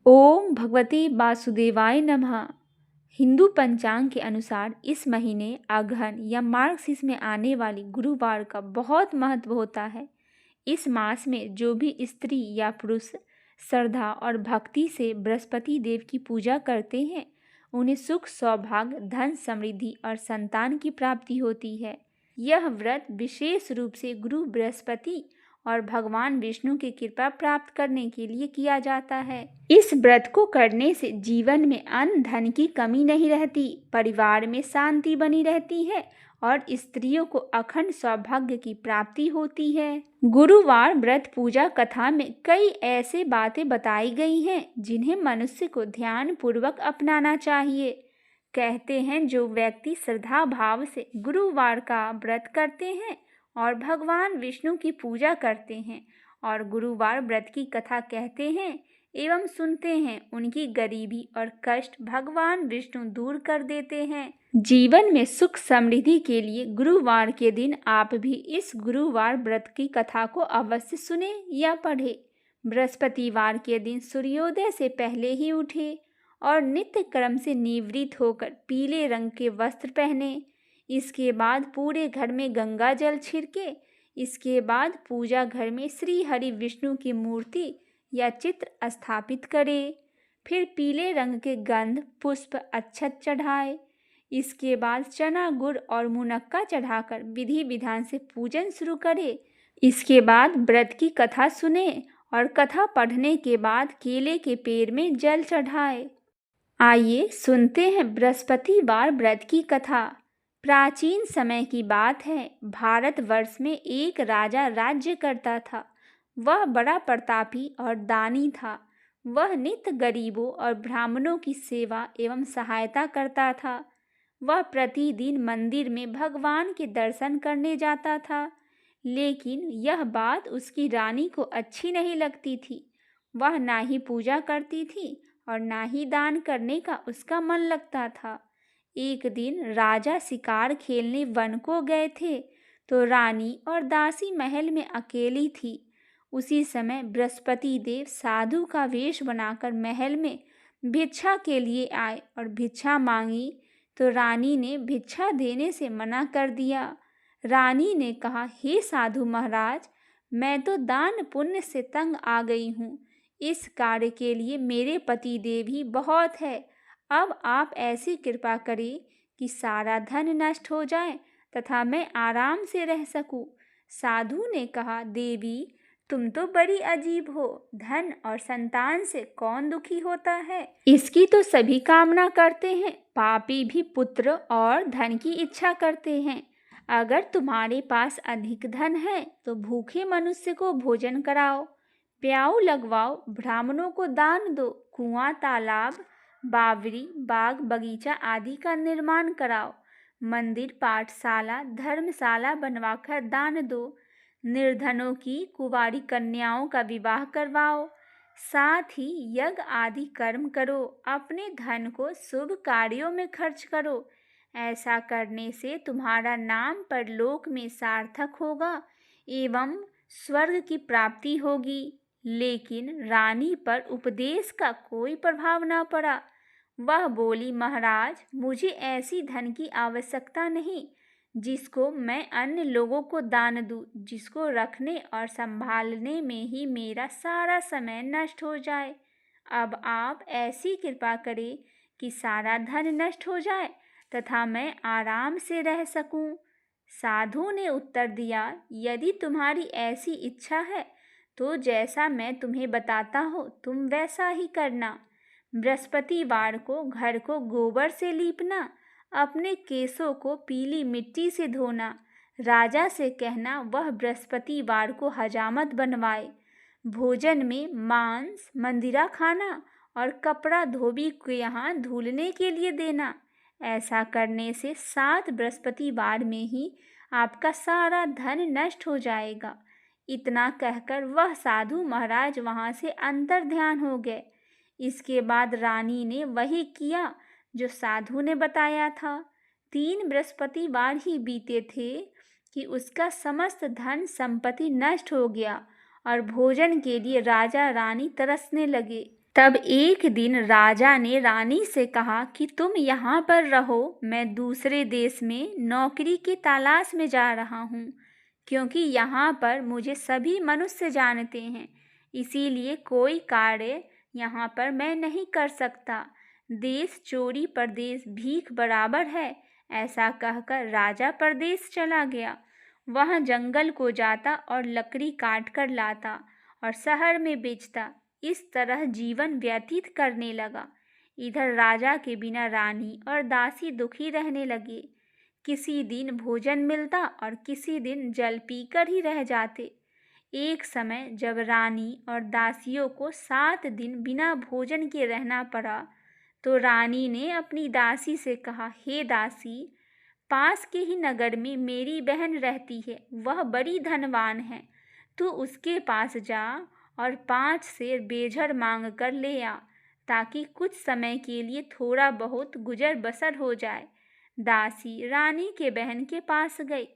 ओम भगवते वासुदेवाय नमः। हिंदू पंचांग के अनुसार इस महीने अगहन या मार्गशीर्ष में आने वाली गुरुवार का बहुत महत्व होता है। इस मास में जो भी स्त्री या पुरुष श्रद्धा और भक्ति से बृहस्पति देव की पूजा करते हैं उन्हें सुख, सौभाग्य, धन, समृद्धि और संतान की प्राप्ति होती है। यह व्रत विशेष रूप से गुरु बृहस्पति और भगवान विष्णु की कृपा प्राप्त करने के लिए किया जाता है। इस व्रत को करने से जीवन में अन्न धन की कमी नहीं रहती, परिवार में शांति बनी रहती है और स्त्रियों को अखंड सौभाग्य की प्राप्ति होती है। गुरुवार व्रत पूजा कथा में कई ऐसे बातें बताई गई हैं जिन्हें मनुष्य को ध्यान पूर्वक अपनाना चाहिए। कहते हैं जो व्यक्ति श्रद्धा भाव से गुरुवार का व्रत करते हैं और भगवान विष्णु की पूजा करते हैं और गुरुवार व्रत की कथा कहते हैं एवं सुनते हैं, उनकी गरीबी और कष्ट भगवान विष्णु दूर कर देते हैं। जीवन में सुख समृद्धि के लिए गुरुवार के दिन आप भी इस गुरुवार व्रत की कथा को अवश्य सुने या पढ़े। बृहस्पतिवार के दिन सूर्योदय से पहले ही उठे और नित्य कर्म से निवृत्त होकर पीले रंग के वस्त्र पहने। इसके बाद पूरे घर में गंगा जल छिड़के। इसके बाद पूजा घर में श्री हरि विष्णु की मूर्ति या चित्र स्थापित करे। फिर पीले रंग के गंध पुष्प अक्षत चढ़ाए। इसके बाद चना गुड़ और मुनक्का चढ़ाकर विधि विधान से पूजन शुरू करे। इसके बाद व्रत की कथा सुने और कथा पढ़ने के बाद केले के पेड़ में जल चढ़ाए। आइए सुनते हैं बृहस्पतिवार व्रत की कथा। प्राचीन समय की बात है। भारतवर्ष में एक राजा राज्य करता था। वह बड़ा प्रतापी और दानी था। वह नित्य गरीबों और ब्राह्मणों की सेवा एवं सहायता करता था। वह प्रतिदिन मंदिर में भगवान के दर्शन करने जाता था, लेकिन यह बात उसकी रानी को अच्छी नहीं लगती थी। वह ना ही पूजा करती थी और ना ही दान करने का उसका मन लगता था। एक दिन राजा शिकार खेलने वन को गए थे तो रानी और दासी महल में अकेली थी। उसी समय बृहस्पति देव साधु का वेश बनाकर महल में भिक्षा के लिए आए और भिक्षा मांगी तो रानी ने भिक्षा देने से मना कर दिया। रानी ने कहा, हे साधु महाराज, मैं तो दान पुण्य से तंग आ गई हूँ। इस कार्य के लिए मेरे पति देव ही बहुत है। अब आप ऐसी कृपा करें कि सारा धन नष्ट हो जाए तथा मैं आराम से रह सकूं। साधु ने कहा, देवी तुम तो बड़ी अजीब हो। धन और संतान से कौन दुखी होता है? इसकी तो सभी कामना करते हैं। पापी भी पुत्र और धन की इच्छा करते हैं। अगर तुम्हारे पास अधिक धन है तो भूखे मनुष्य को भोजन कराओ, प्याऊ लगवाओ, ब्राह्मणों को दान दो, कुआं, तालाब, बावड़ी, बाग, बगीचा आदि का निर्माण कराओ, मंदिर, पाठशाला, धर्मशाला बनवाकर दान दो, निर्धनों की कुंवारी कन्याओं का विवाह करवाओ, साथ ही यज्ञ आदि कर्म करो, अपने धन को शुभ कार्यों में खर्च करो। ऐसा करने से तुम्हारा नाम परलोक में सार्थक होगा एवं स्वर्ग की प्राप्ति होगी। लेकिन रानी पर उपदेश का कोई प्रभाव न पड़ा। वह बोली, महाराज मुझे ऐसी धन की आवश्यकता नहीं जिसको मैं अन्य लोगों को दान दूं, जिसको रखने और संभालने में ही मेरा सारा समय नष्ट हो जाए। अब आप ऐसी कृपा करें कि सारा धन नष्ट हो जाए तथा मैं आराम से रह सकूं। साधु ने उत्तर दिया, यदि तुम्हारी ऐसी इच्छा है तो जैसा मैं तुम्हें बताता हूँ तुम वैसा ही करना। बृहस्पतिवार को घर को गोबर से लीपना, अपने केसों को पीली मिट्टी से धोना, राजा से कहना वह बृहस्पतिवार को हजामत बनवाए, भोजन में मांस, मंदिरा खाना और कपड़ा धोबी को यहाँ धुलने के लिए देना। ऐसा करने से 7 बृहस्पतिवार में ही आपका सारा धन नष्ट हो जाएगा। इतना कहकर वह साधु महाराज वहाँ से अंतर ध्यान हो गए। इसके बाद रानी ने वही किया जो साधु ने बताया था। 3 बृहस्पतिवार ही बीते थे कि उसका समस्त धन संपत्ति नष्ट हो गया और भोजन के लिए राजा रानी तरसने लगे। तब एक दिन राजा ने रानी से कहा कि तुम यहाँ पर रहो, मैं दूसरे देश में नौकरी की तलाश में जा रहा हूँ, क्योंकि यहाँ पर मुझे सभी मनुष्य जानते हैं, इसीलिए कोई कार्य यहाँ पर मैं नहीं कर सकता। देश चोरी परदेश भीख बराबर है। ऐसा कहकर राजा परदेश चला गया। वह जंगल को जाता और लकड़ी काट कर लाता और शहर में बेचता। इस तरह जीवन व्यतीत करने लगा। इधर राजा के बिना रानी और दासी दुखी रहने लगे। किसी दिन भोजन मिलता और किसी दिन जल पीकर ही रह जाते। एक समय जब रानी और दासियों को 7 दिन बिना भोजन के रहना पड़ा, तो रानी ने अपनी दासी से कहा, हे दासी, पास के ही नगर में मेरी बहन रहती है, वह बड़ी धनवान है। तू उसके पास जा और 5 सेर बेझर मांग कर ले आ, ताकि कुछ समय के लिए थोड़ा बहुत गुजर बसर हो जाए। दासी रानी के बहन के पास गई।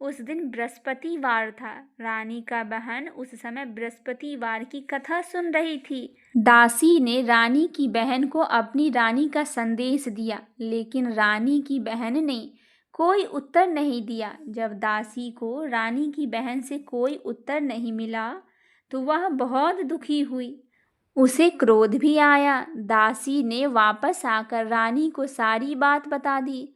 उस दिन बृहस्पतिवार था। रानी का बहन उस समय बृहस्पतिवार की कथा सुन रही थी। दासी ने रानी की बहन को अपनी रानी का संदेश दिया, लेकिन रानी की बहन ने कोई उत्तर नहीं दिया। जब दासी को रानी की बहन से कोई उत्तर नहीं मिला, तो वह बहुत दुखी हुई। उसे क्रोध भी आया। दासी ने वापस आकर रानी को सारी बात बता दी।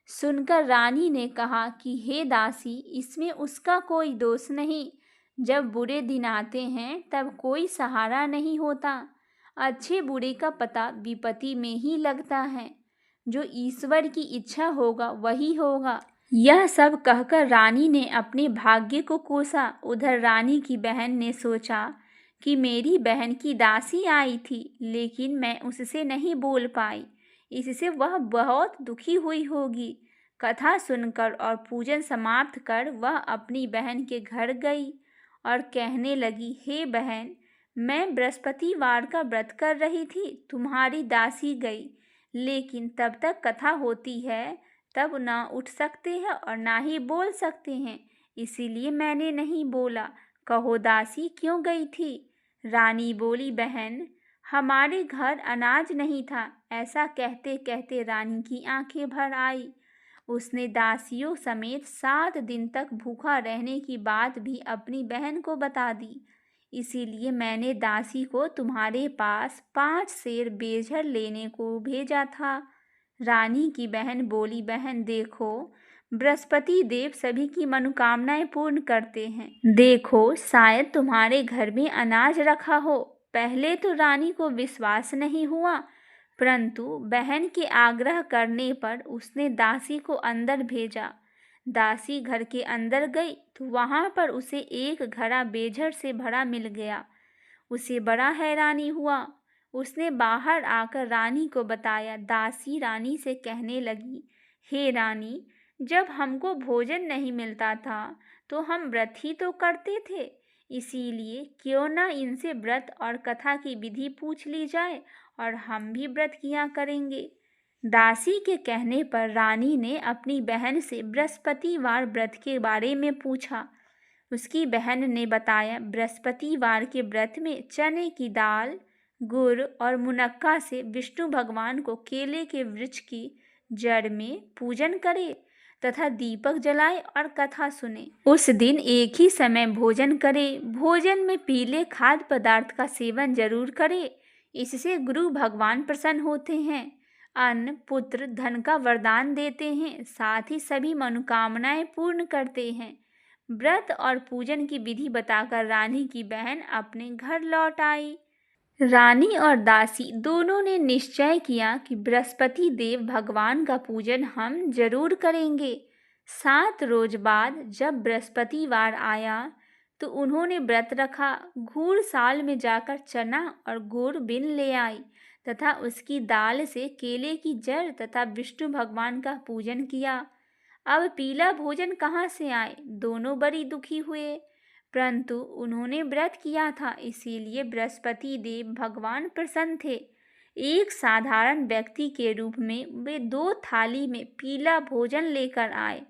सुनकर रानी ने कहा कि हे दासी, इसमें उसका कोई दोष नहीं। जब बुरे दिन आते हैं तब कोई सहारा नहीं होता। अच्छे बुरे का पता विपत्ति में ही लगता है। जो ईश्वर की इच्छा होगा वही होगा। यह सब कहकर रानी ने अपने भाग्य को कोसा। उधर रानी की बहन ने सोचा कि मेरी बहन की दासी आई थी, लेकिन मैं उससे नहीं बोल पाई, इससे वह बहुत दुखी हुई होगी। कथा सुनकर और पूजन समाप्त कर वह अपनी बहन के घर गई और कहने लगी, हे बहन, मैं बृहस्पतिवार का व्रत कर रही थी, तुम्हारी दासी गई, लेकिन तब तक कथा होती है तब ना उठ सकते हैं और ना ही बोल सकते हैं, इसीलिए मैंने नहीं बोला। कहो दासी क्यों गई थी? रानी बोली, बहन, हमारे घर अनाज नहीं था। ऐसा कहते कहते रानी की आंखें भर आई। उसने दासियों समेत 7 दिन तक भूखा रहने की बात भी अपनी बहन को बता दी। इसीलिए मैंने दासी को तुम्हारे पास 5 सेर बेझर लेने को भेजा था। रानी की बहन बोली, बहन देखो, बृहस्पति देव सभी की मनोकामनाएं पूर्ण करते हैं। देखो, शायद तुम्हारे घर में अनाज रखा हो। पहले तो रानी को विश्वास नहीं हुआ, परंतु बहन के आग्रह करने पर उसने दासी को अंदर भेजा। दासी घर के अंदर गई तो वहां पर उसे एक घड़ा बेझर से भरा मिल गया। उसे बड़ा हैरानी हुआ। उसने बाहर आकर रानी को बताया। दासी रानी से कहने लगी, हे रानी, जब हमको भोजन नहीं मिलता था तो हम व्रत ही तो करते थे, इसीलिए क्यों ना इनसे व्रत और कथा की विधि पूछ ली जाए और हम भी व्रत किया करेंगे। दासी के कहने पर रानी ने अपनी बहन से बृहस्पतिवार व्रत के बारे में पूछा। उसकी बहन ने बताया, बृहस्पतिवार के व्रत में चने की दाल, गुड़ और मुनक्का से विष्णु भगवान को केले के वृक्ष की जड़ में पूजन करे तथा दीपक जलाए और कथा सुने। उस दिन एक ही समय भोजन करे। भोजन में पीले खाद्य पदार्थ का सेवन जरूर करे, इससे गुरु भगवान प्रसन्न होते हैं, अन्न पुत्र धन का वरदान देते हैं, साथ ही सभी मनोकामनाएं पूर्ण करते हैं। व्रत और पूजन की विधि बताकर रानी की बहन अपने घर लौट आई। रानी और दासी दोनों ने निश्चय किया कि बृहस्पति देव भगवान का पूजन हम जरूर करेंगे। 7 रोज बाद जब बृहस्पतिवार आया तो उन्होंने व्रत रखा। घूर साल में जाकर चना और गुड़ बिन ले आई तथा उसकी दाल से केले की जड़ तथा विष्णु भगवान का पूजन किया। अब पीला भोजन कहाँ से आए? दोनों बड़ी दुखी हुए, परंतु उन्होंने व्रत किया था, इसीलिए बृहस्पति देव भगवान प्रसन्न थे। एक साधारण व्यक्ति के रूप में वे 2 थाली में पीला भोजन लेकर आए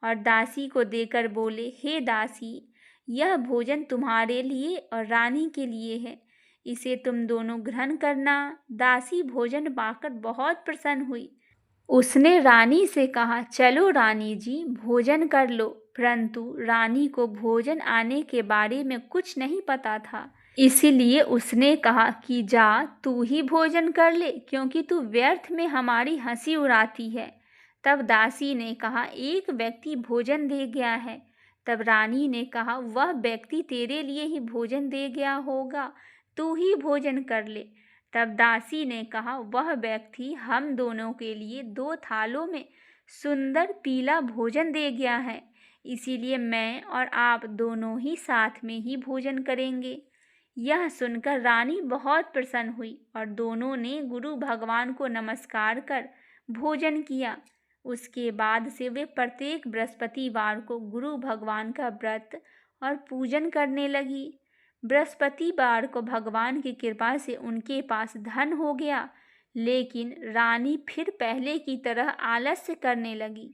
और दासी को देकर बोले, हे दासी, यह भोजन तुम्हारे लिए और रानी के लिए है। इसे तुम दोनों ग्रहण करना। दासी भोजन पाकर बहुत प्रसन्न हुई। उसने रानी से कहा, चलो रानी जी, भोजन कर लो। परंतु रानी को भोजन आने के बारे में कुछ नहीं पता था, इसीलिए उसने कहा कि जा तू ही भोजन कर ले, क्योंकि तू व्यर्थ में हमारी हंसी उड़ाती है। तब दासी ने कहा, एक व्यक्ति भोजन दे गया है। तब रानी ने कहा, वह व्यक्ति तेरे लिए ही भोजन दे गया होगा, तू ही भोजन कर ले। तब दासी ने कहा, वह व्यक्ति हम दोनों के लिए 2 थालों में सुंदर पीला भोजन दे गया है, इसीलिए मैं और आप दोनों ही साथ में ही भोजन करेंगे। यह सुनकर रानी बहुत प्रसन्न हुई और दोनों ने गुरु भगवान को नमस्कार कर भोजन किया। उसके बाद से वे प्रत्येक बृहस्पतिवार को गुरु भगवान का व्रत और पूजन करने लगी। बृहस्पतिवार को भगवान की कृपा से उनके पास धन हो गया, लेकिन रानी फिर पहले की तरह आलस्य करने लगी।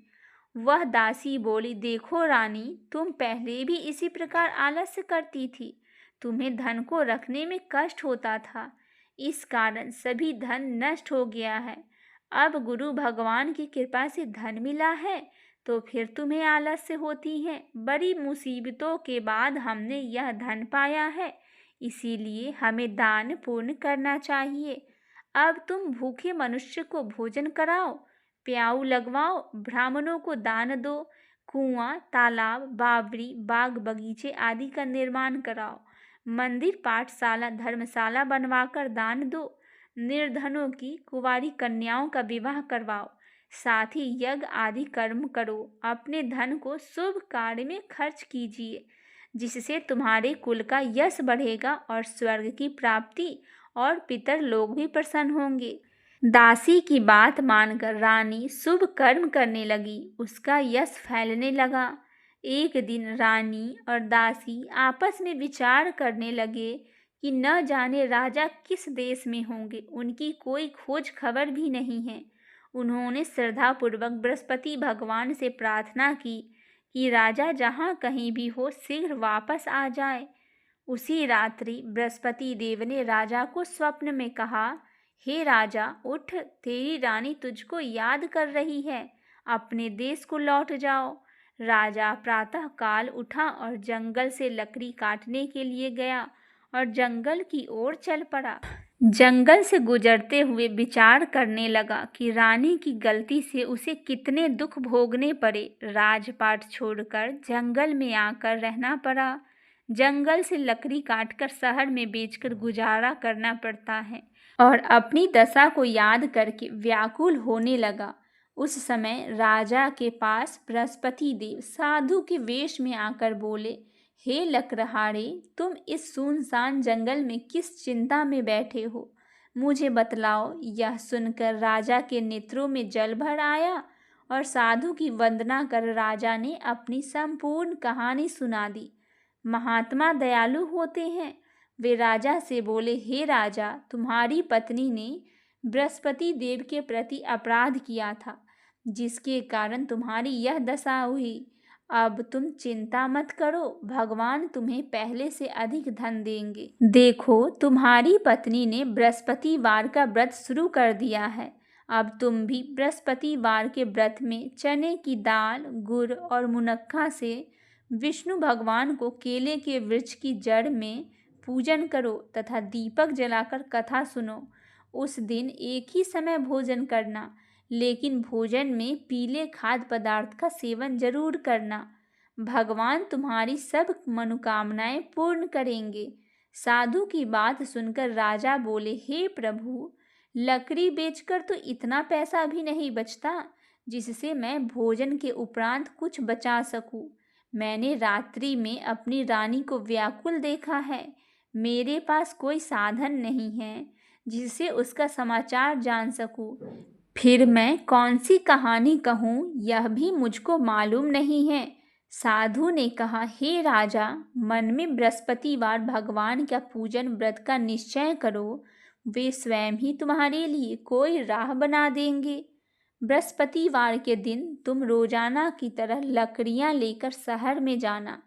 वह दासी बोली, देखो रानी, तुम पहले भी इसी प्रकार आलस्य करती थी। तुम्हें धन को रखने में कष्ट होता था, इस कारण सभी धन नष्ट हो गया है। अब गुरु भगवान की कृपा से धन मिला है तो फिर तुम्हें आलस्य होती है। बड़ी मुसीबतों के बाद हमने यह धन पाया है, इसीलिए हमें दान पुण्य करना चाहिए। अब तुम भूखे मनुष्य को भोजन कराओ, प्याऊ लगवाओ, ब्राह्मणों को दान दो, कुआं, तालाब, बावड़ी, बाग बगीचे आदि का निर्माण कराओ, मंदिर, पाठशाला, धर्मशाला बनवाकर दान दो, निर्धनों की कुंवारी कन्याओं का विवाह करवाओ, साथ ही यज्ञ आदि कर्म करो। अपने धन को शुभ कार्य में खर्च कीजिए, जिससे तुम्हारे कुल का यश बढ़ेगा और स्वर्ग की प्राप्ति और पितर लोग भी प्रसन्न होंगे। दासी की बात मानकर रानी शुभ कर्म करने लगी, उसका यश फैलने लगा। एक दिन रानी और दासी आपस में विचार करने लगे कि न जाने राजा किस देश में होंगे, उनकी कोई खोज खबर भी नहीं है। उन्होंने श्रद्धापूर्वक बृहस्पति भगवान से प्रार्थना की कि राजा जहाँ कहीं भी हो शीघ्र वापस आ जाए। उसी रात्रि बृहस्पति देव ने राजा को स्वप्न में कहा, हे राजा, उठ, तेरी रानी तुझको याद कर रही है, अपने देश को लौट जाओ। राजा प्रातः काल उठा और जंगल से लकड़ी काटने के लिए गया और जंगल की ओर चल पड़ा। जंगल से गुजरते हुए विचार करने लगा कि रानी की गलती से उसे कितने दुख भोगने पड़े। राजपाट छोड़कर जंगल में आकर रहना पड़ा। जंगल से लकड़ी काटकर शहर में बेचकर गुजारा करना पड़ता है और अपनी दशा को याद करके व्याकुल होने लगा। उस समय राजा के पास बृहस्पति देव साधु के वेश में आकर बोले, हे लकड़हारे, तुम इस सुनसान जंगल में किस चिंता में बैठे हो, मुझे बतलाओ। यह सुनकर राजा के नेत्रों में जल भर आया और साधु की वंदना कर राजा ने अपनी संपूर्ण कहानी सुना दी। महात्मा दयालु होते हैं। वे राजा से बोले, हे राजा, तुम्हारी पत्नी ने बृहस्पति देव के प्रति अपराध किया था, जिसके कारण तुम्हारी यह दशा हुई। अब तुम चिंता मत करो, भगवान तुम्हें पहले से अधिक धन देंगे। देखो, तुम्हारी पत्नी ने बृहस्पतिवार का व्रत शुरू कर दिया है। अब तुम भी बृहस्पतिवार के व्रत में चने की दाल, गुड़ और मुनक्का से विष्णु भगवान को केले के वृक्ष की जड़ में पूजन करो तथा दीपक जलाकर कथा सुनो। उस दिन एक ही समय भोजन करना, लेकिन भोजन में पीले खाद्य पदार्थ का सेवन जरूर करना। भगवान तुम्हारी सब मनोकामनाएं पूर्ण करेंगे। साधु की बात सुनकर राजा बोले, हे प्रभु, लकड़ी बेचकर तो इतना पैसा भी नहीं बचता जिससे मैं भोजन के उपरांत कुछ बचा सकूं। मैंने रात्रि में अपनी रानी को व्याकुल देखा है। मेरे पास कोई साधन नहीं है जिससे उसका समाचार जान सकूं। फिर मैं कौन सी कहानी कहूँ, यह भी मुझको मालूम नहीं है। साधु ने कहा, हे राजा, मन में बृहस्पतिवार भगवान का पूजन व्रत का निश्चय करो, वे स्वयं ही तुम्हारे लिए कोई राह बना देंगे। बृहस्पतिवार के दिन तुम रोजाना की तरह लकड़ियाँ लेकर शहर में जाना,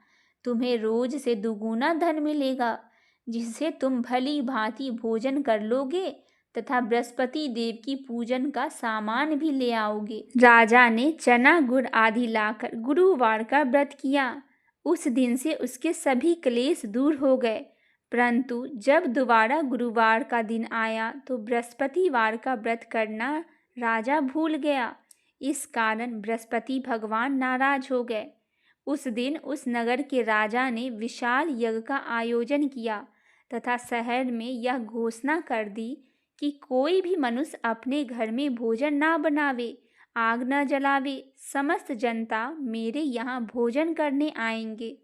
तुम्हें रोज से दुगुना धन मिलेगा। जिससे तुम भली भांति भोजन कर लोगे तथा बृहस्पति देव की पूजन का सामान भी ले आओगे। राजा ने चना गुड़ आदि लाकर गुरुवार का व्रत किया। उस दिन से उसके सभी क्लेश दूर हो गए। परंतु जब दोबारा गुरुवार का दिन आया तो बृहस्पतिवार का व्रत करना राजा भूल गया। इस कारण बृहस्पति भगवान नाराज हो गए। उस दिन उस नगर के राजा ने विशाल यज्ञ का आयोजन किया तथा शहर में यह घोषणा कर दी कि कोई भी मनुष्य अपने घर में भोजन ना बनावे, आग न जलावे। समस्त जनता मेरे यहाँ भोजन करने आएंगे।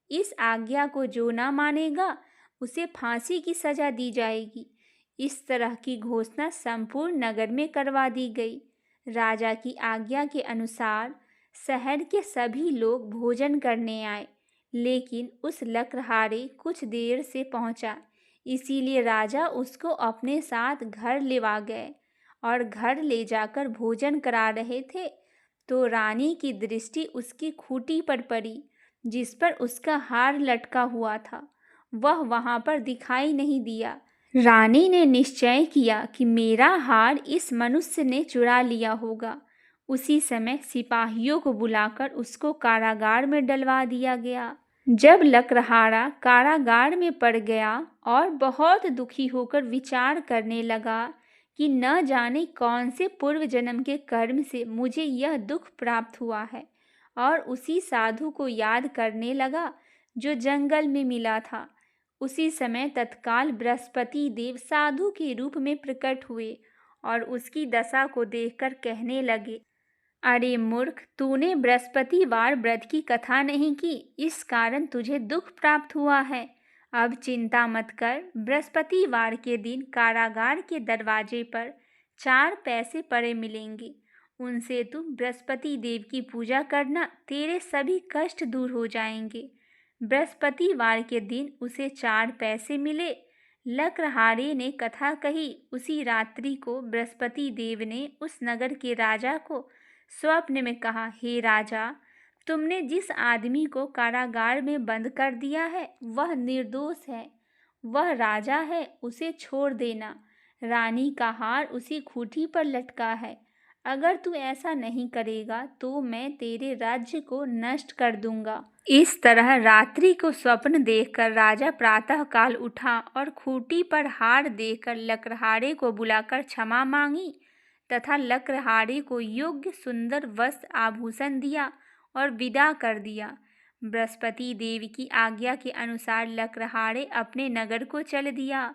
इस आज्ञा को जो ना मानेगा उसे फांसी की सजा दी जाएगी। इस तरह की घोषणा संपूर्ण नगर में करवा दी गई। राजा की आज्ञा के अनुसार शहर के सभी लोग भोजन करने आए, लेकिन उस लकड़हारे कुछ देर से पहुंचा, इसीलिए राजा उसको अपने साथ घर लेवा गए और घर ले जाकर भोजन करा रहे थे तो रानी की दृष्टि उसकी खूंटी पर पड़ी जिस पर उसका हार लटका हुआ था। वह वहां पर दिखाई नहीं दिया। रानी ने निश्चय किया कि मेरा हार इस मनुष्य ने चुरा लिया होगा। उसी समय सिपाहियों को बुलाकर उसको कारागार में डलवा दिया गया। जब लकड़हारा कारागार में पड़ गया और बहुत दुखी होकर विचार करने लगा कि न जाने कौन से पूर्व जन्म के कर्म से मुझे यह दुख प्राप्त हुआ है, और उसी साधु को याद करने लगा जो जंगल में मिला था। उसी समय तत्काल बृहस्पति देव साधु के रूप में प्रकट हुए और उसकी दशा को देखकर कहने लगे, अरे मूर्ख, तूने बृहस्पतिवार व्रत की कथा नहीं की, इस कारण तुझे दुख प्राप्त हुआ है। अब चिंता मत कर। बृहस्पतिवार के दिन कारागार के दरवाजे पर 4 पैसे पड़े मिलेंगे। उनसे तू बृहस्पति देव की पूजा करना, तेरे सभी कष्ट दूर हो जाएंगे। बृहस्पतिवार के दिन उसे 4 पैसे मिले। लकड़हारे ने कथा कही। उसी रात्रि को बृहस्पति देव ने उस नगर के राजा को स्वप्न में कहा, हे राजा, तुमने जिस आदमी को कारागार में बंद कर दिया है वह निर्दोष है, वह राजा है, उसे छोड़ देना। रानी का हार उसी खूंटी पर लटका है। अगर तू ऐसा नहीं करेगा तो मैं तेरे राज्य को नष्ट कर दूंगा। इस तरह रात्रि को स्वप्न देखकर राजा प्रातः काल उठा और खूंटी पर हार देखकर लकड़हारे को बुलाकर क्षमा मांगी तथा लकड़हारे को योग्य सुंदर वस्त्र आभूषण दिया और विदा कर दिया। बृहस्पति देव की आज्ञा के अनुसार लकड़हारे अपने नगर को चल दिया।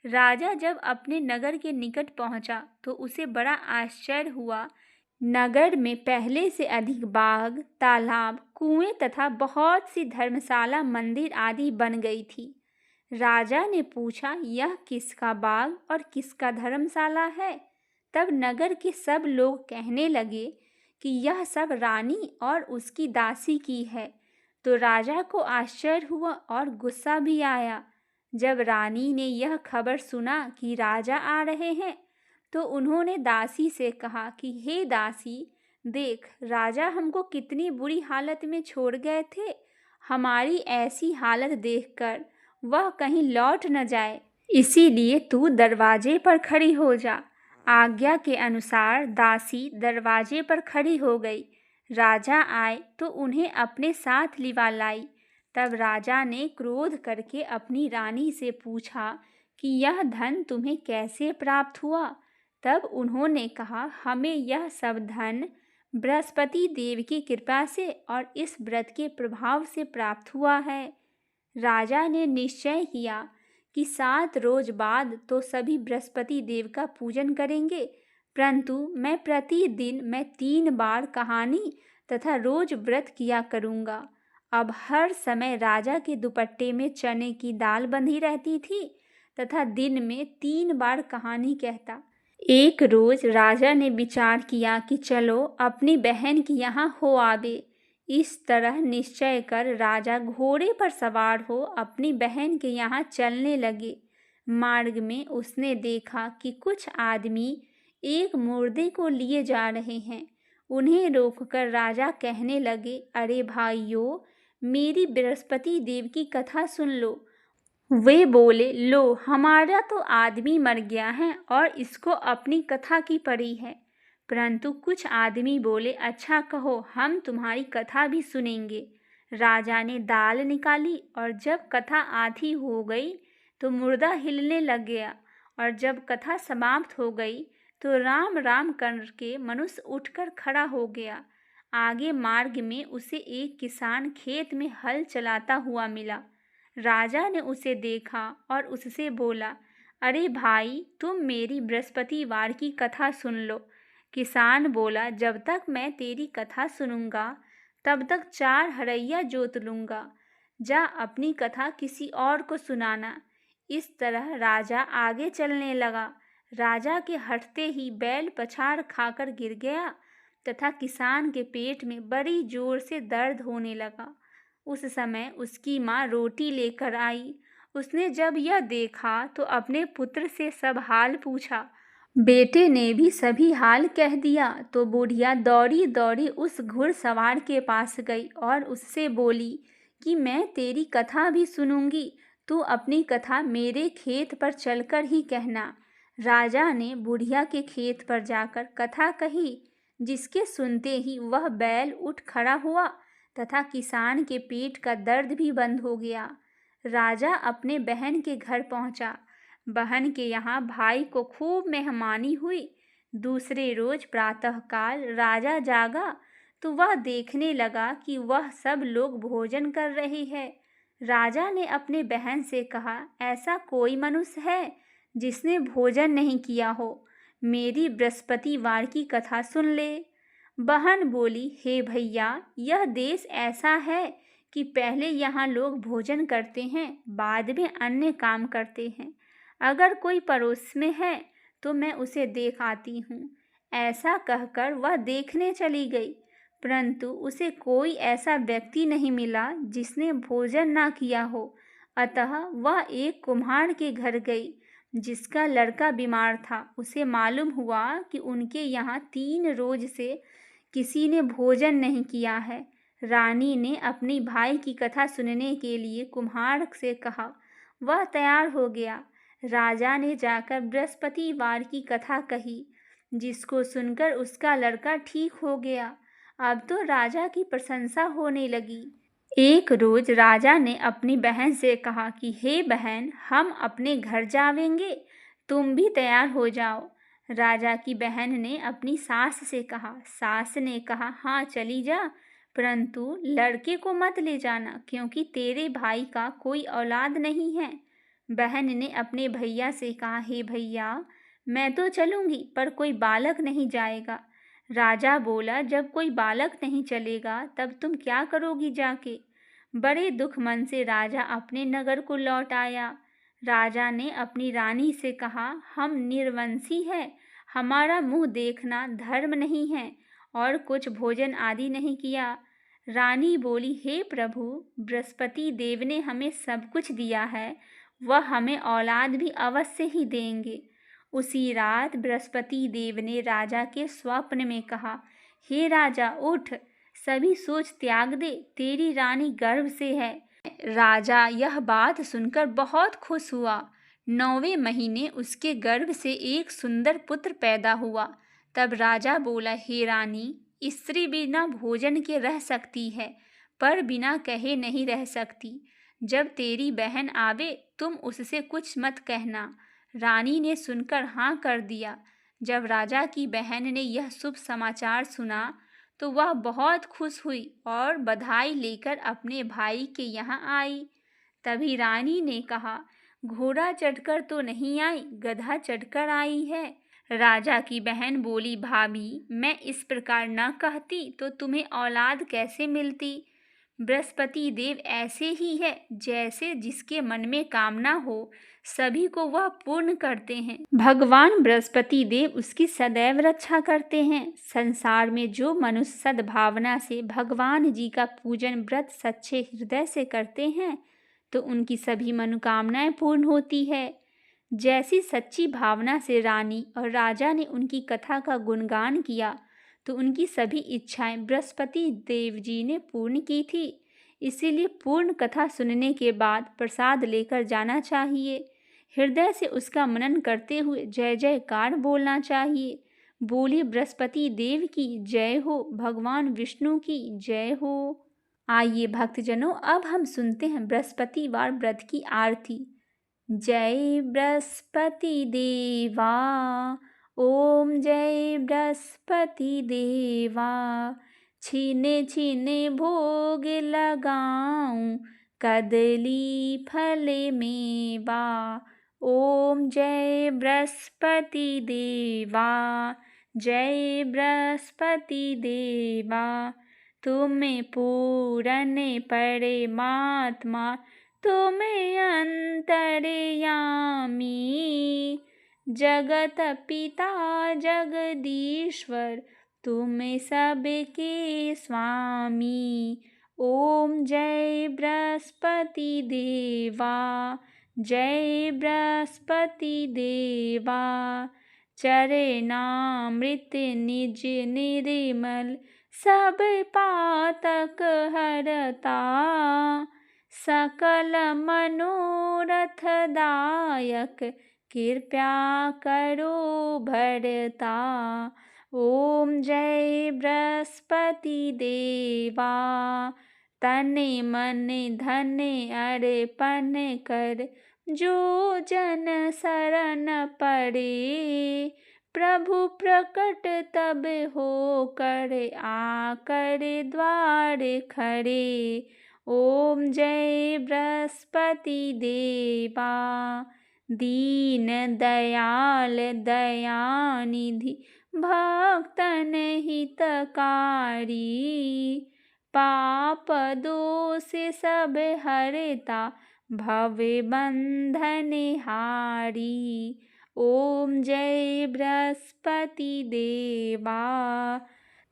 राजा जब अपने नगर के निकट पहुंचा तो उसे बड़ा आश्चर्य हुआ। नगर में पहले से अधिक बाग, तालाब, कुएं तथा बहुत सी धर्मशाला, मंदिर आदि बन गई थी। राजा ने पूछा, यह किसका बाग और किसका धर्मशाला है? तब नगर के सब लोग कहने लगे कि यह सब रानी और उसकी दासी की है। तो राजा को आश्चर्य हुआ और गुस्सा भी आया। जब रानी ने यह खबर सुना कि राजा आ रहे हैं तो उन्होंने दासी से कहा कि हे दासी, देख, राजा हमको कितनी बुरी हालत में छोड़ गए थे। हमारी ऐसी हालत देखकर वह कहीं लौट न जाए, इसीलिए तू दरवाजे पर खड़ी हो जा। आज्ञा के अनुसार दासी दरवाजे पर खड़ी हो गई। राजा आए तो उन्हें अपने साथ लिवा लाई। तब राजा ने क्रोध करके अपनी रानी से पूछा कि यह धन तुम्हें कैसे प्राप्त हुआ? तब उन्होंने कहा, हमें यह सब धन बृहस्पति देव की कृपा से और इस व्रत के प्रभाव से प्राप्त हुआ है। राजा ने निश्चय किया कि 7 रोज बाद तो सभी बृहस्पति देव का पूजन करेंगे, परंतु मैं प्रतिदिन 3 बार कहानी तथा रोज व्रत किया करूँगा। अब हर समय राजा के दुपट्टे में चने की दाल बंधी रहती थी तथा दिन में 3 बार कहानी कहता। एक रोज राजा ने विचार किया कि चलो अपनी बहन के यहाँ हो आवे। इस तरह निश्चय कर राजा घोड़े पर सवार हो अपनी बहन के यहाँ चलने लगे। मार्ग में उसने देखा कि कुछ आदमी एक मुर्दे को लिए जा रहे हैं। उन्हें रोककर राजा कहने लगे, अरे भाइयों, मेरी बृहस्पति देव की कथा सुन लो। वे बोले, लो हमारा तो आदमी मर गया है और इसको अपनी कथा की पड़ी है। परंतु कुछ आदमी बोले, अच्छा कहो, हम तुम्हारी कथा भी सुनेंगे। राजा ने दाल निकाली और जब कथा आधी हो गई तो मुर्दा हिलने लग गया, और जब कथा समाप्त हो गई तो राम राम करके मनुष्य उठकर खड़ा हो गया। आगे मार्ग में उसे एक किसान खेत में हल चलाता हुआ मिला। राजा ने उसे देखा और उससे बोला, अरे भाई, तुम मेरी बृहस्पतिवार की कथा सुन लो। किसान बोला, जब तक मैं तेरी कथा सुनूंगा तब तक 4 हरैया जोत लूंगा। जा अपनी कथा किसी और को सुनाना। इस तरह राजा आगे चलने लगा। राजा के हटते ही बैल पछाड़ खाकर गिर गया तथा किसान के पेट में बड़ी जोर से दर्द होने लगा। उस समय उसकी माँ रोटी लेकर आई। उसने जब यह देखा तो अपने पुत्र से सब हाल पूछा। बेटे ने भी सभी हाल कह दिया तो बुढ़िया दौड़ी दौड़ी उस घुड़सवार के पास गई और उससे बोली कि मैं तेरी कथा भी सुनूंगी, तू अपनी कथा मेरे खेत पर चलकर ही कहना। राजा ने बुढ़िया के खेत पर जाकर कथा कही, जिसके सुनते ही वह बैल उठ खड़ा हुआ तथा किसान के पेट का दर्द भी बंद हो गया। राजा अपने बहन के घर पहुंचा। बहन के यहाँ भाई को खूब मेहमानी हुई। दूसरे रोज प्रातःकाल राजा जागा तो वह देखने लगा कि वह सब लोग भोजन कर रहे हैं। राजा ने अपने बहन से कहा, ऐसा कोई मनुष्य है जिसने भोजन नहीं किया हो? मेरी बृहस्पतिवार की कथा सुन ले। बहन बोली, हे भैया, यह देश ऐसा है कि पहले यहाँ लोग भोजन करते हैं, बाद में अन्य काम करते हैं। अगर कोई पड़ोस में है तो मैं उसे देख आती हूँ। ऐसा कहकर वह देखने चली गई, परंतु उसे कोई ऐसा व्यक्ति नहीं मिला जिसने भोजन ना किया हो। अतः वह एक कुम्हार के घर गई जिसका लड़का बीमार था। उसे मालूम हुआ कि उनके यहाँ 3 रोज से किसी ने भोजन नहीं किया है। रानी ने अपनी भाई की कथा सुनने के लिए कुम्हार से कहा। वह तैयार हो गया। राजा ने जाकर बृहस्पतिवार की कथा कही, जिसको सुनकर उसका लड़का ठीक हो गया। अब तो राजा की प्रशंसा होने लगी। एक रोज राजा ने अपनी बहन से कहा कि हे बहन, हम अपने घर जावेंगे, तुम भी तैयार हो जाओ। राजा की बहन ने अपनी सास से कहा। सास ने कहा, हाँ चली जा, परंतु लड़के को मत ले जाना, क्योंकि तेरे भाई का कोई औलाद नहीं है। बहन ने अपने भैया से कहा, हे भैया, मैं तो चलूंगी पर कोई बालक नहीं जाएगा। राजा बोला, जब कोई बालक नहीं चलेगा तब तुम क्या करोगी जाके? बड़े दुख मन से राजा अपने नगर को लौट आया। राजा ने अपनी रानी से कहा, हम निर्वंशी हैं, हमारा मुंह देखना धर्म नहीं है और कुछ भोजन आदि नहीं किया। रानी बोली, हे प्रभु, बृहस्पति देव ने हमें सब कुछ दिया है, वह हमें औलाद भी अवश्य ही देंगे। उसी रात बृहस्पति देव ने राजा के स्वप्न में कहा, हे राजा, उठ, सभी सोच त्याग दे, तेरी रानी गर्भ से है। राजा यह बात सुनकर बहुत खुश हुआ। 9वें महीने उसके गर्भ से एक सुंदर पुत्र पैदा हुआ। तब राजा बोला, हे रानी, स्त्री बिना भोजन के रह सकती है, पर बिना कहे नहीं रह सकती। जब तेरी बहन आवे तुम उससे कुछ मत कहना। रानी ने सुनकर हाँ कर दिया। जब राजा की बहन ने यह शुभ समाचार सुना तो वह बहुत खुश हुई और बधाई लेकर अपने भाई के यहाँ आई। तभी रानी ने कहा, घोड़ा चढ़कर तो नहीं आई, गधा चढ़कर आई है। राजा की बहन बोली, भाभी, मैं इस प्रकार न कहती तो तुम्हें औलाद कैसे मिलती? बृहस्पति देव ऐसे ही है, जैसे जिसके मन में कामना हो सभी को वह पूर्ण करते हैं। भगवान बृहस्पति देव उसकी सदैव रक्षा करते हैं। संसार में जो मनुष्य सद्भावना से भगवान जी का पूजन व्रत सच्चे हृदय से करते हैं तो उनकी सभी मनोकामनाएं पूर्ण होती है। जैसी सच्ची भावना से रानी और राजा ने उनकी कथा का गुणगान किया तो उनकी सभी इच्छाएं बृहस्पति देव जी ने पूर्ण की थी। इसीलिए पूर्ण कथा सुनने के बाद प्रसाद लेकर जाना चाहिए। हृदय से उसका मनन करते हुए जय जयकार बोलना चाहिए। बोलिए बृहस्पति देव की जय हो, भगवान विष्णु की जय हो। आइए भक्तजनों, अब हम सुनते हैं बृहस्पतिवार व्रत की आरती। जय बृहस्पति देवा, ओम जय बृहस्पति देवा। छीने छीने भोग लगाऊं, कदली फल मेवा। ओम जय बृहस्पति देवा, जय बृहस्पति देवा। तुम्हें पूरन परमात्मा, तुम्हें अंतर्यामी। जगत पिता जगदीश्वर, तुम्हें सबके स्वामी। ओम जय बृहस्पति देवा, जय बृहस्पति देवा। चरणामृत निज निर्मल, सब पातक हरता। सकल मनोरथ दायक, कृपया करो भरता। ओम जय बृहस्पति देवा। तन मन धन अर्पण कर, जो जन शरण पड़े। प्रभु प्रकट तब हो कर, आकर द्वार खड़े। ओम जय बृहस्पति देवा। दीन दयाल दयानिधि, भक्तन हितकारी। पाप दोष सब हरता, भव बंधन हारी। ओम जय बृहस्पति देवा।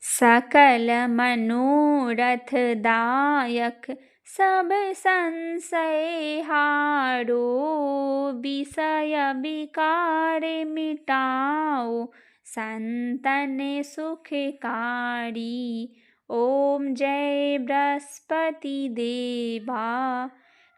सकल मनोरथ दायक, सब संशय हारो। विषय विकार मिटाओ, संतन सुखकारी। ओम जय बृहस्पति देवा।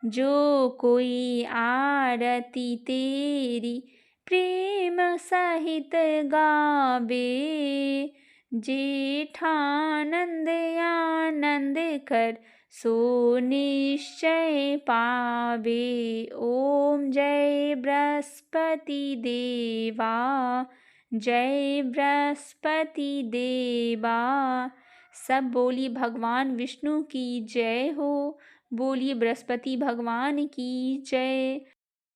जो कोई आरती तेरी प्रेम सहित गावे। जेठानंद आनंद कर, सो निश्चय पावे। ओम जय बृहस्पति देवा, जय बृहस्पति देवा। सब बोलिए भगवान विष्णु की जय हो। बोलिए बृहस्पति भगवान की जय।